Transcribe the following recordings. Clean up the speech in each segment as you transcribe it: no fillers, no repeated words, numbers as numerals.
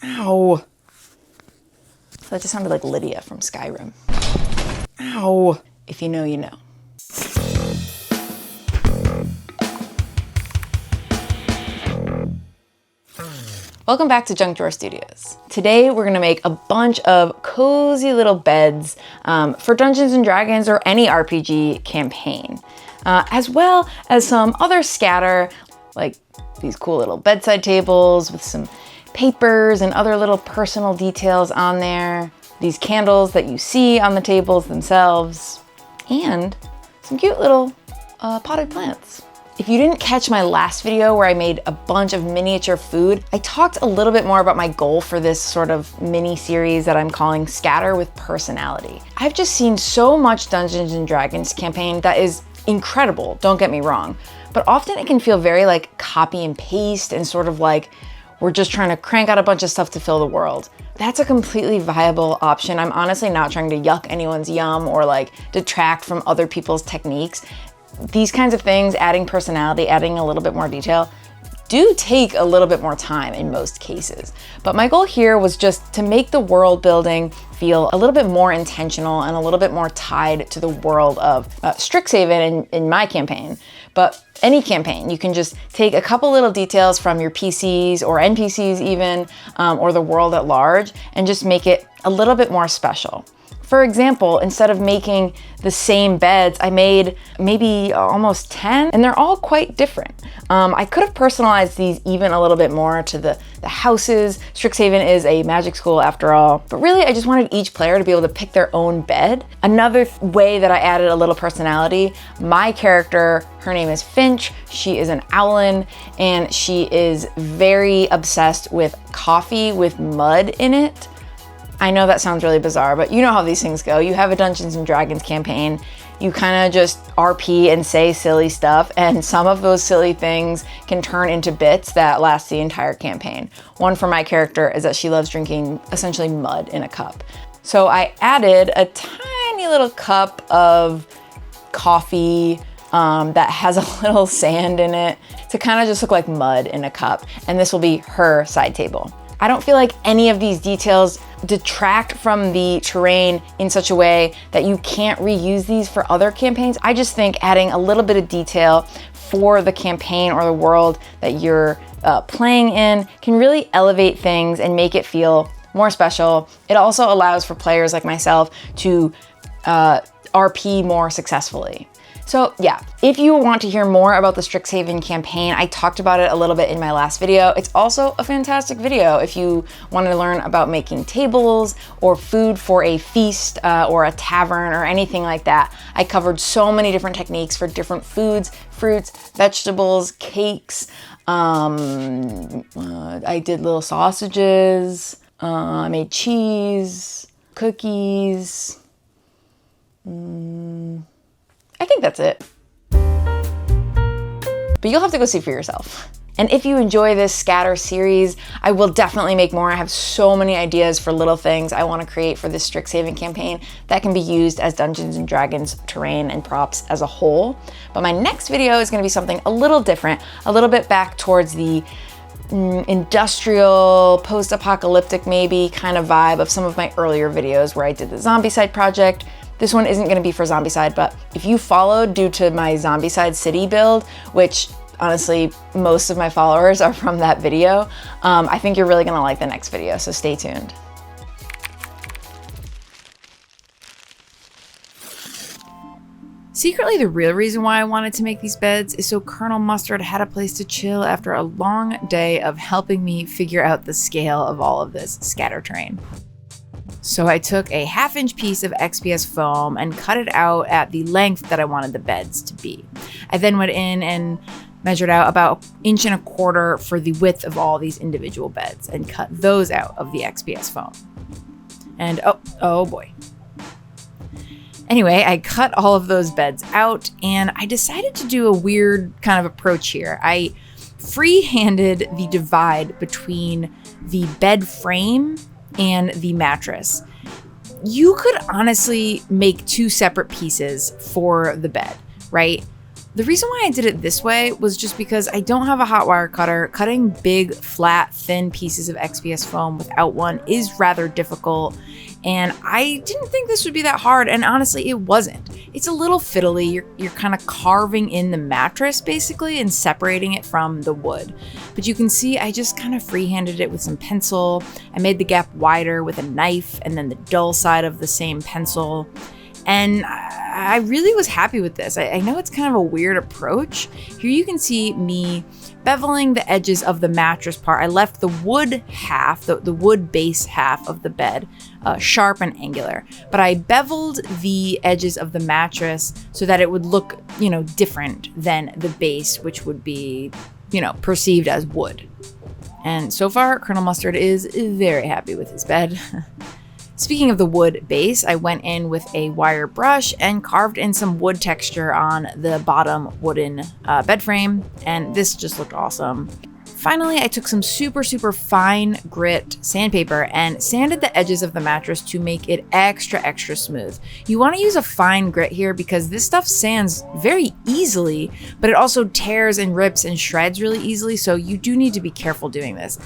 Ow. That just sounded like Lydia from Skyrim. Ow. If you know, you know. Welcome back to JunkDrawer Studios. Today we're gonna make a bunch of cozy little beds for Dungeons and Dragons or any RPG campaign, as well as some other scatter, like these cool little bedside tables with some papers and other little personal details on there, these candles that you see on the tables themselves, and some cute little potted plants. If you didn't catch my last video where I made a bunch of miniature food, I talked a little bit more about my goal for this sort of mini series that I'm calling Scatter with Personality. I've just seen so much Dungeons and Dragons campaign that is incredible, don't get me wrong, but often it can feel very like copy and paste and sort of like we're just trying to crank out a bunch of stuff to fill the world. That's a completely viable option. I'm honestly not trying to yuck anyone's yum or like detract from other people's techniques. These kinds of things, adding personality, adding a little bit more detail, do take a little bit more time in most cases. But my goal here was just to make the world building feel a little bit more intentional and a little bit more tied to the world of Strixhaven in my campaign. But any campaign, you can just take a couple little details from your PCs or NPCs even, or the world at large, and just make it a little bit more special. For example, instead of making the same beds, I made maybe almost 10, and they're all quite different. I could have personalized these even a little bit more to the houses. Strixhaven is a magic school after all, but really I just wanted each player to be able to pick their own bed. Another way that I added a little personality, my character, her name is Finch, she is an owlin, and she is very obsessed with coffee with mud in it. I know that sounds really bizarre, but you know how these things go. You have a Dungeons and Dragons campaign, you kind of just RP and say silly stuff, and some of those silly things can turn into bits that last the entire campaign. One for my character is that she loves drinking essentially mud in a cup. So I added a tiny little cup of coffee that has a little sand in it to kind of just look like mud in a cup, and this will be her side table. I don't feel like any of these details detract from the terrain in such a way that you can't reuse these for other campaigns. I just think adding a little bit of detail for the campaign or the world that you're playing in can really elevate things and make it feel more special. It also allows for players like myself to RP more successfully. So yeah, if you want to hear more about the Strixhaven campaign, I talked about it a little bit in my last video. It's also a fantastic video if you want to learn about making tables or food for a feast or a tavern or anything like that. I covered so many different techniques for different foods, fruits, vegetables, cakes. I did little sausages. I made cheese, cookies. I think that's it. But you'll have to go see for yourself. And if you enjoy this scatter series, I will definitely make more. I have so many ideas for little things I want to create for this Strixhaven campaign that can be used as Dungeons and Dragons terrain and props as a whole. But my next video is going to be something a little different, a little bit back towards the industrial, post-apocalyptic maybe kind of vibe of some of my earlier videos where I did the Zombicide project. This one isn't going to be for Zombicide, but if you followed due to my Zombicide city build, which honestly most of my followers are from that video, I think you're really going to like the next video, so stay tuned. Secretly, the real reason why I wanted to make these beds is so Colonel Mustard had a place to chill after a long day of helping me figure out the scale of all of this scatter terrain. So I took a 1/2-inch piece of XPS foam and cut it out at the length that I wanted the beds to be. I then went in and measured out about 1.25 inches for the width of all these individual beds and cut those out of the XPS foam. And oh boy. Anyway, I cut all of those beds out and I decided to do a weird kind of approach here. I free-handed the divide between the bed frame and the mattress. You could honestly make 2 separate pieces for the bed, right? The reason why I did it this way was just because I don't have a hot wire cutter. Cutting big, flat, thin pieces of XPS foam without one is rather difficult. And I didn't think this would be that hard. And honestly, it wasn't. It's a little fiddly. You're kind of carving in the mattress basically and separating it from the wood. But you can see I just kind of freehanded it with some pencil. I made the gap wider with a knife and then the dull side of the same pencil. And I really was happy with this. I know it's kind of a weird approach. Here you can see me beveling the edges of the mattress part. I left the wood half, the wood base half of the bed, sharp and angular. But I beveled the edges of the mattress so that it would look, different than the base, which would be, perceived as wood. And so far, Colonel Mustard is very happy with his bed. Speaking of the wood base, I went in with a wire brush and carved in some wood texture on the bottom wooden bed frame, and this just looked awesome. Finally, I took some super fine grit sandpaper and sanded the edges of the mattress to make it extra smooth. You want to use a fine grit here because this stuff sands very easily, but it also tears and rips and shreds really easily, so you do need to be careful doing this.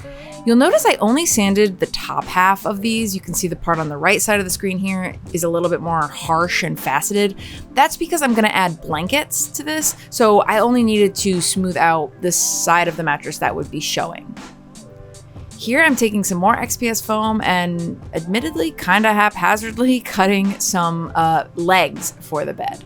You'll notice I only sanded the top half of these. You can see the part on the right side of the screen here is a little bit more harsh and faceted. That's because I'm going to add blankets to this, so I only needed to smooth out the side of the mattress that would be showing. Here I'm taking some more XPS foam and admittedly kind of haphazardly cutting some legs for the bed.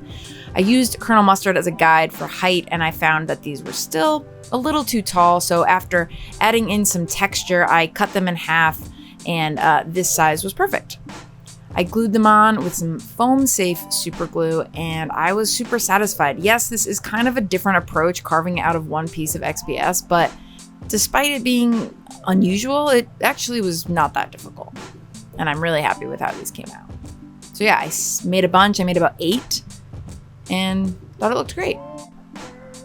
I used Colonel Mustard as a guide for height and I found that these were still a little too tall, so after adding in some texture I cut them in half and this size was perfect. I glued them on with some foam safe super glue and I was super satisfied. Yes, this is kind of a different approach carving it out of one piece of XPS, but despite it being unusual, it actually was not that difficult. And I'm really happy with how these came out. So yeah, I made a bunch. I made about 8 and thought it looked great.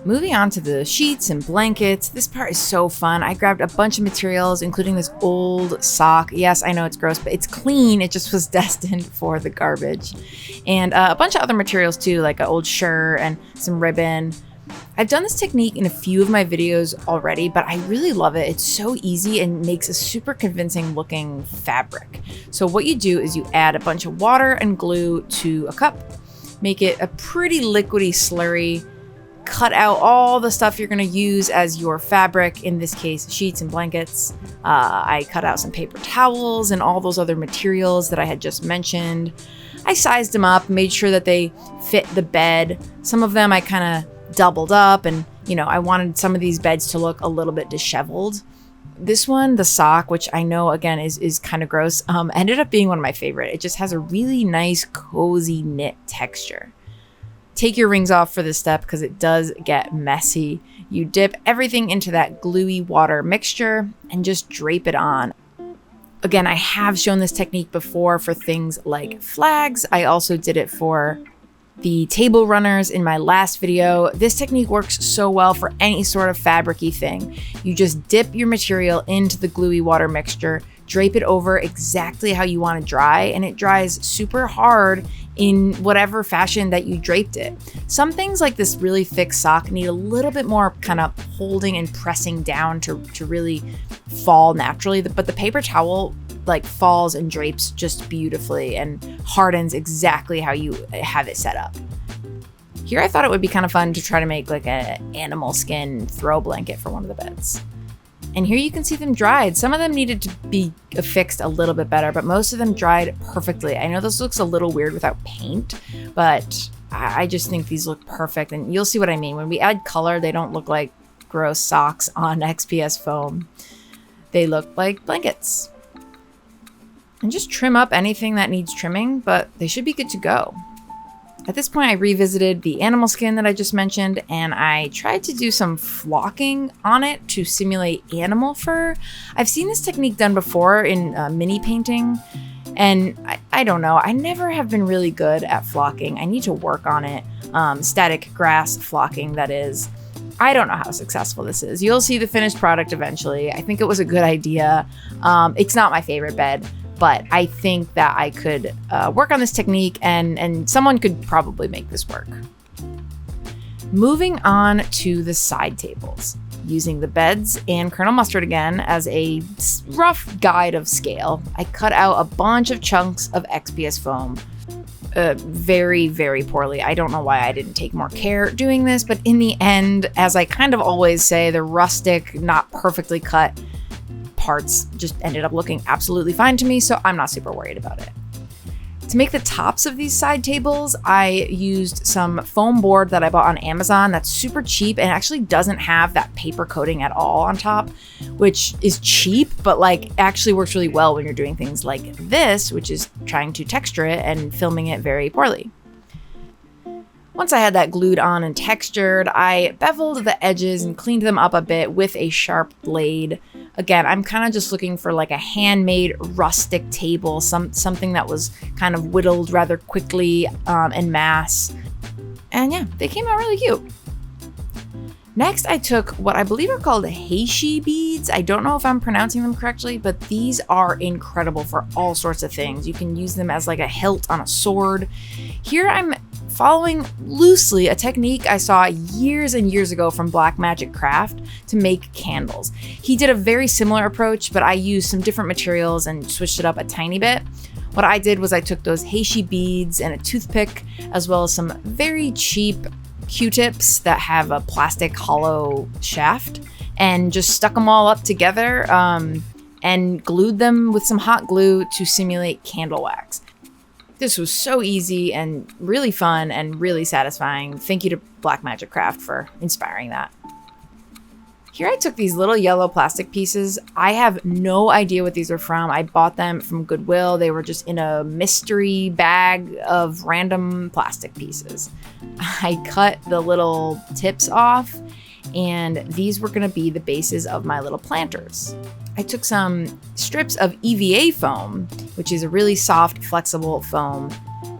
Moving on to the sheets and blankets. This part is so fun. I grabbed a bunch of materials, including this old sock. Yes, I know it's gross, but it's clean. It just was destined for the garbage. And a bunch of other materials too, like an old shirt and some ribbon. I've done this technique in a few of my videos already, but I really love it. It's so easy and makes a super convincing looking fabric. So what you do is you add a bunch of water and glue to a cup, make it a pretty liquidy slurry, cut out all the stuff you're gonna use as your fabric, in this case, sheets and blankets. I cut out some paper towels and all those other materials that I had just mentioned. I sized them up, made sure that they fit the bed. Some of them I kind of doubled up and I wanted some of these beds to look a little bit disheveled. This one, the sock, which I know again is kind of gross, ended up being one of my favorite. It just has a really nice cozy knit texture. Take your rings off for this step because it does get messy. You dip everything into that gluey water mixture and just drape it on. Again, I have shown this technique before for things like flags. I also did it for the table runners in my last video. This technique works so well for any sort of fabric-y thing. You just dip your material into the gluey water mixture, drape it over exactly how you want to dry, and it dries super hard in whatever fashion that you draped it. Some things like this really thick sock need a little bit more kind of holding and pressing down to really fall naturally, but the paper towel falls and drapes just beautifully and hardens exactly how you have it set up. Here I thought it would be kind of fun to try to make like an animal skin throw blanket for one of the beds. And here you can see them dried. Some of them needed to be affixed a little bit better, but most of them dried perfectly. I know this looks a little weird without paint, but I just think these look perfect. And you'll see what I mean. When we add color, they don't look like gross socks on XPS foam. They look like blankets. And just trim up anything that needs trimming, but they should be good to go. At this point, I revisited the animal skin that I just mentioned, and I tried to do some flocking on it to simulate animal fur. I've seen this technique done before in mini painting, and I don't know. I never have been really good at flocking. I need to work on it. Static grass flocking, that is. I don't know how successful this is. You'll see the finished product eventually. I think it was a good idea. It's not my favorite bed, but I think that I could work on this technique and someone could probably make this work. Moving on to the side tables. Using the beds and Colonel Mustard again as a rough guide of scale, I cut out a bunch of chunks of XPS foam. Very, very poorly. I don't know why I didn't take more care doing this, but in the end, as I kind of always say, the rustic, not perfectly cut parts just ended up looking absolutely fine to me, so I'm not super worried about it. To make the tops of these side tables, I used some foam board that I bought on Amazon that's super cheap and actually doesn't have that paper coating at all on top, which is cheap, but like actually works really well when you're doing things like this, which is trying to texture it and filming it very poorly. Once I had that glued on and textured, I beveled the edges and cleaned them up a bit with a sharp blade. Again, I'm kind of just looking for like a handmade rustic table, something that was kind of whittled rather quickly en masse. And yeah, they came out really cute. Next, I took what I believe are called heishi beads. I don't know if I'm pronouncing them correctly, but these are incredible for all sorts of things. You can use them as like a hilt on a sword. Here I'm following loosely a technique I saw years and years ago from Black Magic Craft to make candles. He did a very similar approach, but I used some different materials and switched it up a tiny bit. What I did was I took those heishi beads and a toothpick, as well as some very cheap Q-tips that have a plastic hollow shaft, and just stuck them all up together and glued them with some hot glue to simulate candle wax. This was so easy and really fun and really satisfying. Thank you to Black Magic Craft for inspiring that. Here I took these little yellow plastic pieces. I have no idea what these are from. I bought them from Goodwill. They were just in a mystery bag of random plastic pieces. I cut the little tips off, and these were gonna be the bases of my little planters. I took some strips of EVA foam, which is a really soft, flexible foam,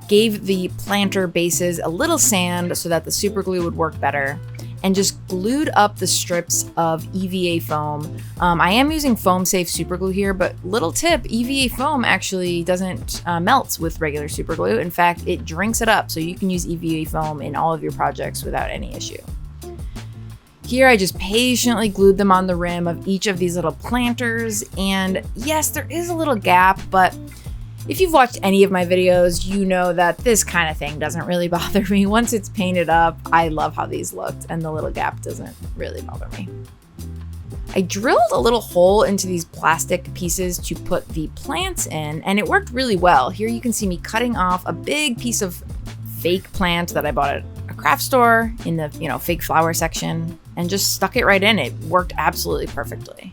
gave the planter bases a little sand so that the super glue would work better, and just glued up the strips of EVA foam. I am using foam safe super glue here, but little tip, EVA foam actually doesn't melt with regular super glue. In fact, it drinks it up, so you can use EVA foam in all of your projects without any issue. Here I just patiently glued them on the rim of each of these little planters, and yes, there is a little gap, but if you've watched any of my videos, you know that this kind of thing doesn't really bother me. Once it's painted up, I love how these looked, and the little gap doesn't really bother me. I drilled a little hole into these plastic pieces to put the plants in, and it worked really well. Here you can see me cutting off a big piece of fake plant that I bought at a craft store in the, fake flower section, and just stuck it right in. It worked absolutely perfectly.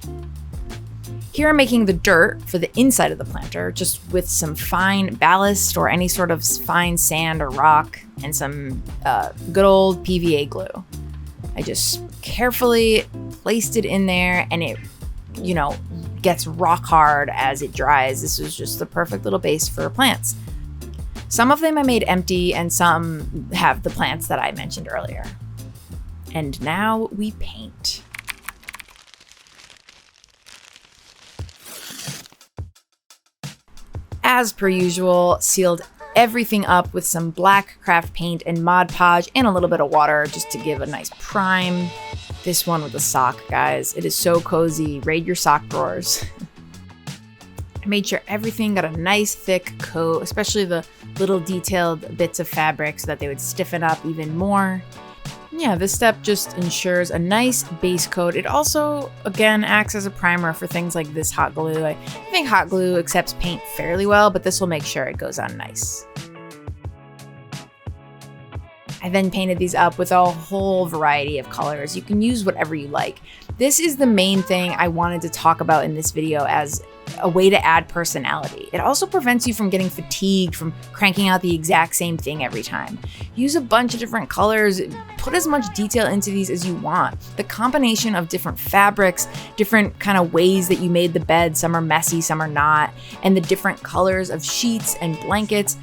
Here I'm making the dirt for the inside of the planter, just with some fine ballast or any sort of fine sand or rock and some good old PVA glue. I just carefully placed it in there, and it, gets rock hard as it dries. This was just the perfect little base for plants. Some of them I made empty, and some have the plants that I mentioned earlier. And now we paint. As per usual, sealed everything up with some black craft paint and Mod Podge and a little bit of water just to give a nice prime. This one with a sock, guys. It is so cozy. Raid your sock drawers. I made sure everything got a nice thick coat, especially the little detailed bits of fabric so that they would stiffen up even more. Yeah, this step just ensures a nice base coat. It also, again, acts as a primer for things like this hot glue. I think hot glue accepts paint fairly well, but this will make sure it goes on nice. I then painted these up with a whole variety of colors. You can use whatever you like. This is the main thing I wanted to talk about in this video as a way to add personality. It also prevents you from getting fatigued from cranking out the exact same thing every time. Use a bunch of different colors, put as much detail into these as you want. The combination of different fabrics, different kind of ways that you made the bed, some are messy, some are not, and the different colors of sheets and blankets,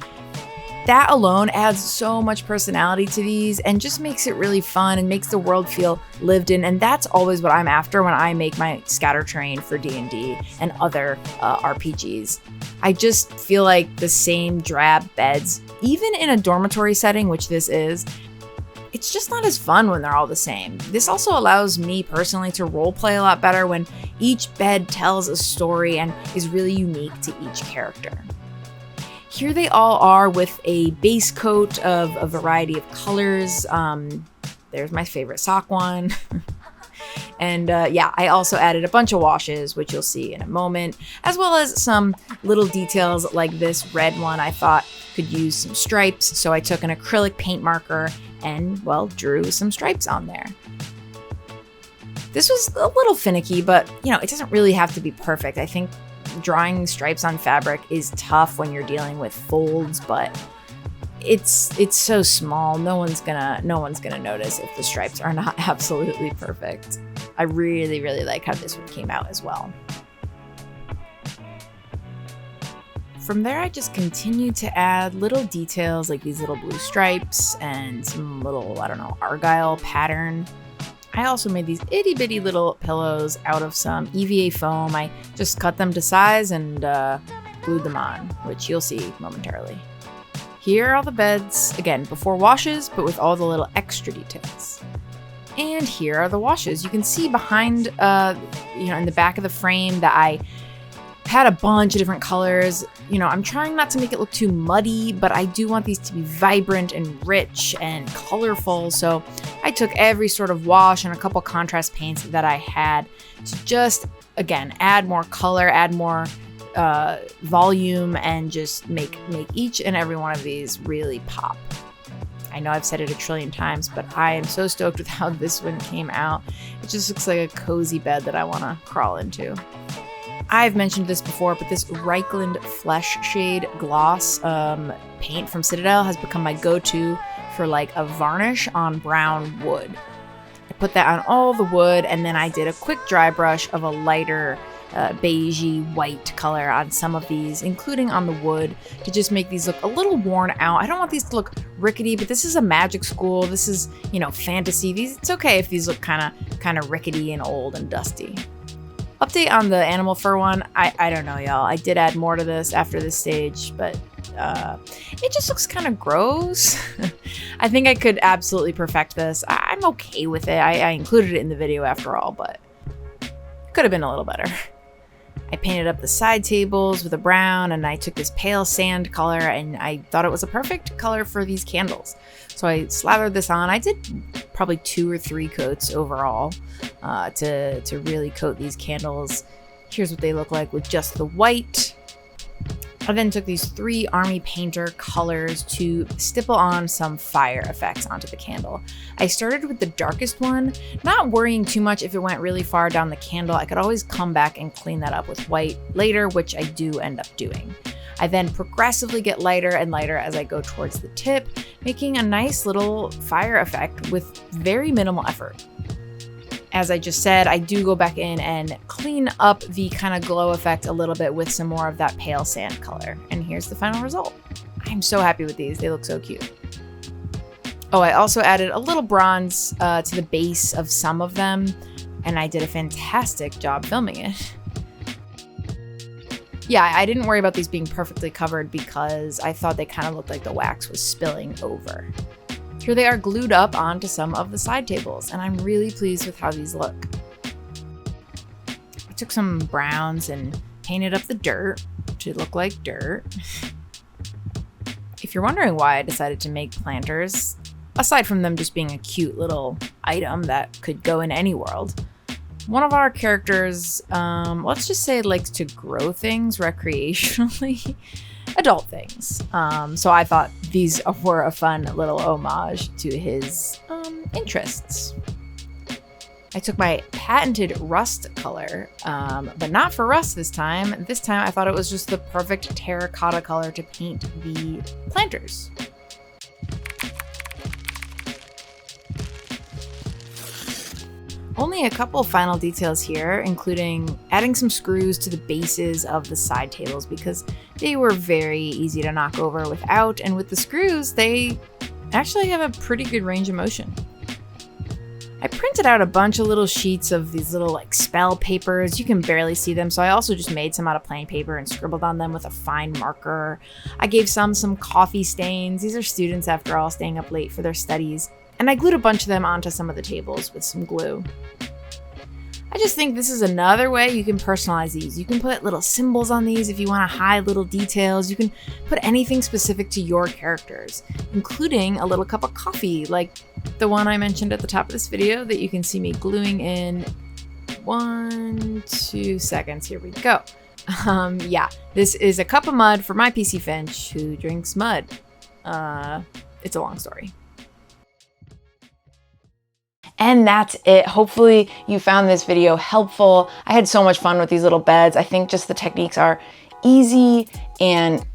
that alone adds so much personality to these and just makes it really fun and makes the world feel lived in. And that's always what I'm after when I make my scatter terrain for D&D and other RPGs. I just feel like the same drab beds, even in a dormitory setting, which this is, it's just not as fun when they're all the same. This also allows me personally to role play a lot better when each bed tells a story and is really unique to each character. Here they all are with a base coat of a variety of colors. There's my favorite sock one. And yeah, I also added a bunch of washes, which you'll see in a moment, as well as some little details like this red one I thought could use some stripes. So I took an acrylic paint marker and, well, drew some stripes on there. This was a little finicky, but you know, it doesn't really have to be perfect. I think drawing stripes on fabric is tough when you're dealing with folds, but it's so small, no one's gonna notice if the stripes are not absolutely perfect. I really like how this one came out as well. From there, I just continued to add little details like these little blue stripes and some little, I don't know, argyle pattern. I also made these itty bitty little pillows out of some EVA foam. I just cut them to size and glued them on, which you'll see momentarily. Here are all the beds, again, before washes, but with all the little extra details. And here are the washes. You can see behind, in the back of the frame that I had a bunch of different colors. You know, I'm trying not to make it look too muddy, but I do want these to be vibrant and rich and colorful. So I took every sort of wash and a couple contrast paints that I had to just, again, add more color, add more volume, and just make each and every one of these really pop. I know I've said it a trillion times, but I am so stoked with how this one came out. It just looks like a cozy bed that I want to crawl into. I've mentioned this before, but this Reichland Flesh Shade Gloss paint from Citadel has become my go-to for like a varnish on brown wood. I put that on all the wood, and then I did a quick dry brush of a lighter beigey white color on some of these, including on the wood, to just make these look a little worn out. I don't want these to look rickety, but this is a magic school. This is, you know, fantasy. It's okay if these look kind of rickety and old and dusty. Update on the animal fur one. I don't know, y'all. I did add more to this after this stage, but it just looks kind of gross. I think I could absolutely perfect this. I'm okay with it. I included it in the video after all, but it could have been a little better. I painted up the side tables with a brown, and I took this pale sand color, and I thought it was a perfect color for these candles. So I slathered this on. I did probably 2 or 3 coats overall to really coat these candles. Here's what they look like with just the white. I then took these 3 Army Painter colors to stipple on some fire effects onto the candle. I started with the darkest one, not worrying too much if it went really far down the candle. I could always come back and clean that up with white later, which I do end up doing. I then progressively get lighter and lighter as I go towards the tip, making a nice little fire effect with very minimal effort. As I just said, I do go back in and clean up the kind of glow effect a little bit with some more of that pale sand color. And here's the final result. I'm so happy with these. They look so cute. Oh, I also added a little bronze to the base of some of them, and I did a fantastic job filming it. Yeah, I didn't worry about these being perfectly covered because I thought they kind of looked like the wax was spilling over. Here they are glued up onto some of the side tables, and I'm really pleased with how these look. I took some browns and painted up the dirt to look like dirt. If you're wondering why I decided to make planters, aside from them just being a cute little item that could go in any world, one of our characters, let's just say, likes to grow things recreationally. Adult things. So I thought these were a fun little homage to his interests. I took my patented rust color, but not for rust this time. This time I thought it was just the perfect terracotta color to paint the planters. Only a couple final details here, including adding some screws to the bases of the side tables because they were very easy to knock over without, and with the screws, they actually have a pretty good range of motion. I printed out a bunch of little sheets of these little like spell papers. You can barely see them, so I also just made some out of plain paper and scribbled on them with a fine marker. I gave some coffee stains. These are students, after all, staying up late for their studies. And I glued a bunch of them onto some of the tables with some glue. I just think this is another way you can personalize these. You can put little symbols on these if you want to hide little details. You can put anything specific to your characters, including a little cup of coffee, like the one I mentioned at the top of this video that you can see me gluing in 2 seconds. Here we go. Yeah, this is a cup of mud for my PC Finch who drinks mud. It's a long story. And that's it. Hopefully you found this video helpful. I had so much fun with these little beds. I think just the techniques are easy and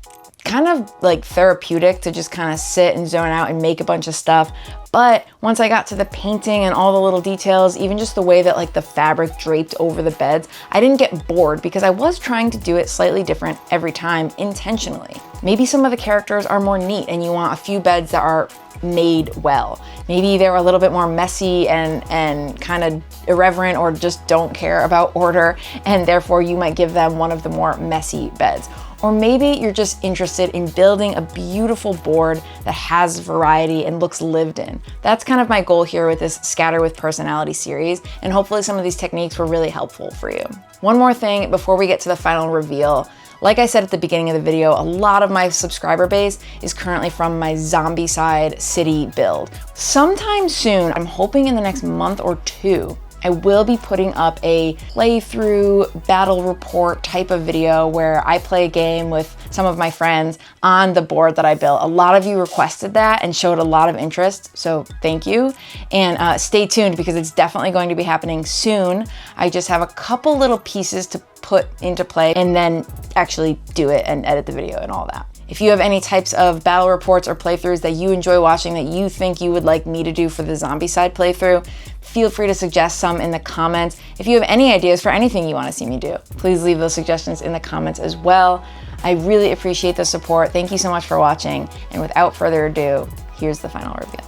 kind of like therapeutic to just kind of sit and zone out and make a bunch of stuff. But once I got to the painting and all the little details, even just the way that like the fabric draped over the beds, I didn't get bored because I was trying to do it slightly different every time intentionally. Maybe some of the characters are more neat and you want a few beds that are made well. Maybe they're a little bit more messy and kind of irreverent or just don't care about order, and therefore you might give them one of the more messy beds. Or maybe you're just interested in building a beautiful board that has variety and looks lived in. That's kind of my goal here with this Scatter with Personality series, and hopefully some of these techniques were really helpful for you. One more thing before we get to the final reveal. Like I said at the beginning of the video, a lot of my subscriber base is currently from my Zombicide city build. Sometime soon, I'm hoping in the next month or two, I will be putting up a playthrough battle report type of video where I play a game with some of my friends on the board that I built. A lot of you requested that and showed a lot of interest, so thank you. And stay tuned because it's definitely going to be happening soon. I just have a couple little pieces to put into play and then actually do it and edit the video and all that. If you have any types of battle reports or playthroughs that you enjoy watching that you think you would like me to do for the Zombicide playthrough, feel free to suggest some in the comments. If you have any ideas for anything you want to see me do, please leave those suggestions in the comments as well. I really appreciate the support. Thank you so much for watching. And without further ado, here's the final reveal.